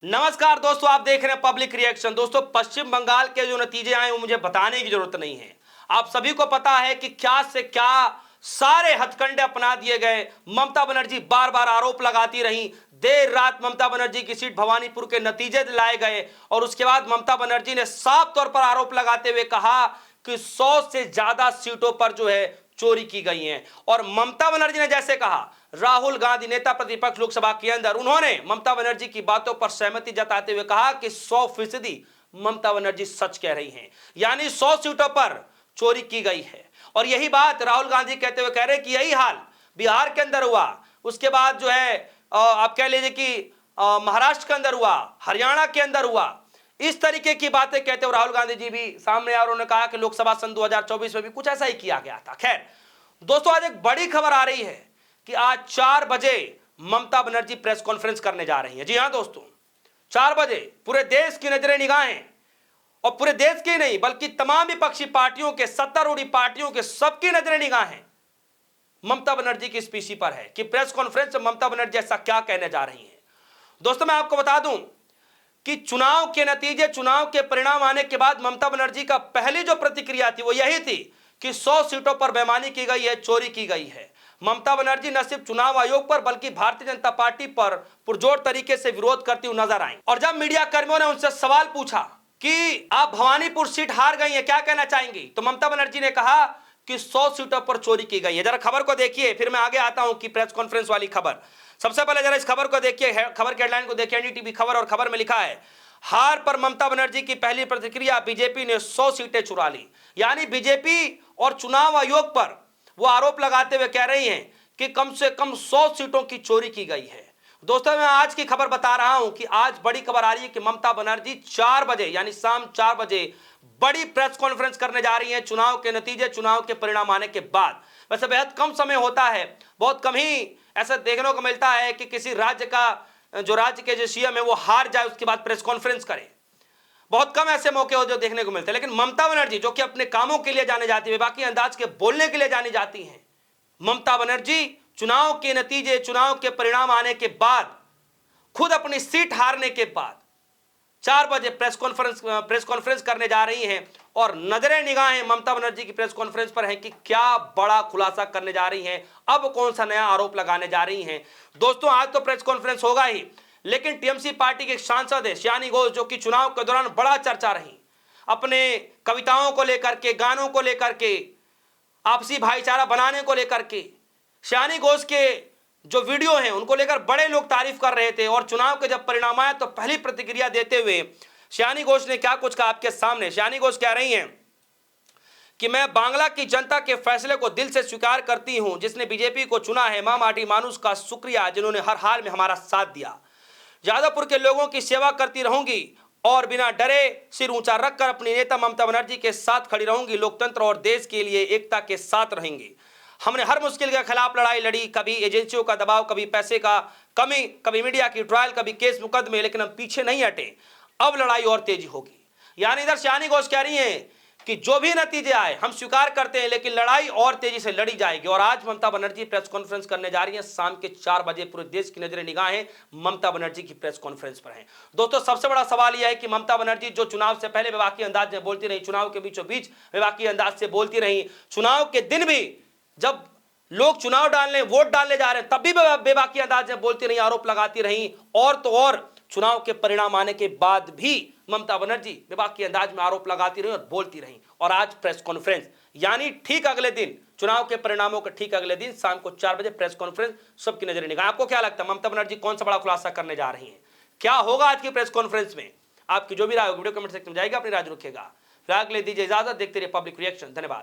नमस्कार दोस्तों, आप देख रहे हैं पब्लिक रिएक्शन। दोस्तों, पश्चिम बंगाल के जो नतीजे आए वो मुझे बताने की जरूरत नहीं है। आप सभी को पता है कि क्या से क्या सारे हथकंडे अपना दिए गए। ममता बनर्जी बार बार आरोप लगाती रहीं। देर रात ममता बनर्जी की सीट भवानीपुर के नतीजे लाए गए और उसके बाद ममता बनर्जी ने साफ तौर पर आरोप लगाते हुए कहा कि 100 से ज्यादा सीटों पर जो है चोरी की गई हैं। और ममता बनर्जी ने जैसे कहा, राहुल गांधी नेता प्रतिपक्ष लोकसभा के अंदर, उन्होंने ममता बनर्जी की बातों पर सहमति जताते हुए कहा कि 100% ममता बनर्जी सच कह रही हैं, यानी 100 सीटों पर चोरी की गई है। और यही बात राहुल गांधी कहते हुए कह रहे कि यही हाल बिहार के अंदर हुआ, उसके बाद जो है आप कह लीजिए कि महाराष्ट्र के अंदर हुआ, हरियाणा के अंदर हुआ। इस तरीके की बातें कहते हुए राहुल गांधी जी भी सामने आए और उन्होंने कहा कि लोकसभा सन 2024 में भी कुछ ऐसा ही किया गया था। खैर दोस्तों, आज एक बड़ी खबर आ रही है कि आज 4 बजे ममता बनर्जी प्रेस कॉन्फ्रेंस करने जा रही हैं। जी हां दोस्तों, 4 बजे पूरे देश की नजरें निगाहें, और पूरे देश की नहीं बल्कि तमाम विपक्षी पार्टियों के, सत्तारूढ़ी पार्टियों के, सबकी नजरें निगाहें ममता बनर्जी की स्पीच पर है कि प्रेस कॉन्फ्रेंस में ममता बनर्जी ऐसा क्या कहने जा रही हैं। दोस्तों, मैं आपको बता दूं कि चुनाव के नतीजे, चुनाव के परिणाम आने के बाद ममता बनर्जी का पहली जो प्रतिक्रिया थी वो यही थी कि 100 सीटों पर बेईमानी की गई है, चोरी की गई है। ममता बनर्जी न सिर्फ चुनाव आयोग पर बल्कि भारतीय जनता पार्टी पर पुरजोर तरीके से विरोध करती हुई नजर आई। और जब मीडिया कर्मियों ने उनसे सवाल पूछा कि आप भवानीपुर सीट हार गई हैं, क्या कहना चाहेंगी, तो ममता बनर्जी ने कहा कि 100 सीटों पर चोरी की गई है। जरा खबर को देखिए, फिर मैं आगे आता हूं कि प्रेस कॉन्फ्रेंस वाली खबर। सबसे पहले जरा इस खबर को देखिए, खबर के हेडलाइन को देखिए, एनडीटीवी खबर, और खबर में लिखा है, हार पर ममता बनर्जी की पहली प्रतिक्रिया, बीजेपी ने 100 सीटें चुरा ली। यानी बीजेपी और चुनाव आयोग पर वो आरोप लगाते हुए कह रही हैं कि कम से कम 100 सीटों की चोरी की गई है। दोस्तों, मैं आज की खबर बता रहा हूं कि आज बड़ी खबर आ रही है कि ममता बनर्जी 4 बजे यानी शाम 4 बजे बड़ी प्रेस कॉन्फ्रेंस करने जा रही है चुनाव के नतीजे, चुनाव के परिणाम आने के बाद। वैसे बेहद कम समय होता है, बहुत कम ही ऐसा देखने को मिलता है कि किसी राज्य के जो सीएम है वो हार जाए उसके बाद प्रेस कॉन्फ्रेंस करे। बहुत कम ऐसे मौके हो जो देखने को मिलते हैं। लेकिन ममता बनर्जी, जो कि अपने कामों के लिए जाने जाती है, बाकी अंदाज के बोलने के लिए जानी जाती हैं, ममता बनर्जी चुनाव के नतीजे, चुनाव के परिणाम आने के बाद, खुद अपनी सीट हारने के बाद 4 बजे प्रेस कॉन्फ्रेंस करने जा रही हैं। और नजरें निगाहें ममता बनर्जी की प्रेस कॉन्फ्रेंस पर हैं कि क्या बड़ा खुलासा करने जा रही हैं, अब कौन सा नया आरोप लगाने जा रही हैं। दोस्तों, आज तो प्रेस कॉन्फ्रेंस होगा ही, लेकिन टीएमसी पार्टी के एक सांसद है शियानी घोष, जो कि चुनाव के दौरान बड़ा चर्चा रही, अपने कविताओं को लेकर के, गानों को लेकर के, आपसी भाईचारा बनाने को लेकर के, शियानी घोष के जो वीडियो हैं उनको लेकर बड़े लोग तारीफ कर रहे थे। और चुनाव के जब परिणाम आए तो पहली प्रतिक्रिया देते हुए शियानी घोष ने क्या कुछ कहा आपके सामने। शियानी घोष कह रही हैं कि मैं बांग्ला की जनता के फैसले को दिल से स्वीकार करती हूं, जिसने बीजेपी को चुना है। मां माटी मानुष का शुक्रिया, जिन्होंने हर हाल में हमारा साथ दिया। जादवपुर के लोगों की सेवा करती रहूंगी और बिना डरे सिर ऊंचा रखकर अपनी नेता ममता बनर्जी के साथ खड़ी रहूंगी। लोकतंत्र और देश के लिए एकता के साथ रहेंगे। हमने हर मुश्किल के खिलाफ लड़ाई लड़ी, कभी एजेंसियों का दबाव, कभी पैसे का कमी, कभी मीडिया की ट्रायल, कभी केस मुकदमे, लेकिन हम पीछे नहीं हटे। अब लड़ाई और तेजी होगी। यानी इधर शियानी घोष कह रही हैं कि जो भी नतीजे आए हम स्वीकार करते हैं, लेकिन लड़ाई और तेजी से लड़ी जाएगी। और आज ममता बनर्जी प्रेस कॉन्फ्रेंस करने जा रही हैं शाम के 4 बजे। पूरे देश की नजरें निगाहें ममता बनर्जी की प्रेस कॉन्फ्रेंस पर हैं। दोस्तों, सबसे बड़ा सवाल यह है कि ममता बनर्जी जो चुनाव से पहले बेबाकी अंदाज में बोलती रही, चुनाव के बीचों बीच बेबाकी अंदाज से बोलती रही, चुनाव के दिन भी जब लोग चुनाव डालने, वोट डालने जा रहे हैं, तब भी बेबाकी अंदाज में बोलती रही, आरोप लगाती रही। और तो और चुनाव के परिणाम आने के बाद भी ममता बनर्जी बेबाकी अंदाज में आरोप लगाती रही और बोलती रही। और आज प्रेस कॉन्फ्रेंस, यानी ठीक अगले दिन, चुनाव के परिणामों के ठीक अगले दिन शाम को 4 बजे प्रेस कॉन्फ्रेंस, सबकी नजरें निगाहें। आपको क्या लगता है, ममता बनर्जी कौन सा बड़ा खुलासा करने जा रही हैं, क्या होगा आज की प्रेस कॉन्फ्रेंस में? आपकी जो भी राय हो वीडियो कमेंट सेक्शन में जाएगा, अपनी राय रखिएगा। फिलहाल के लिए दीजिए इजाजत, देखते रहिए पब्लिक रिएक्शन। धन्यवाद।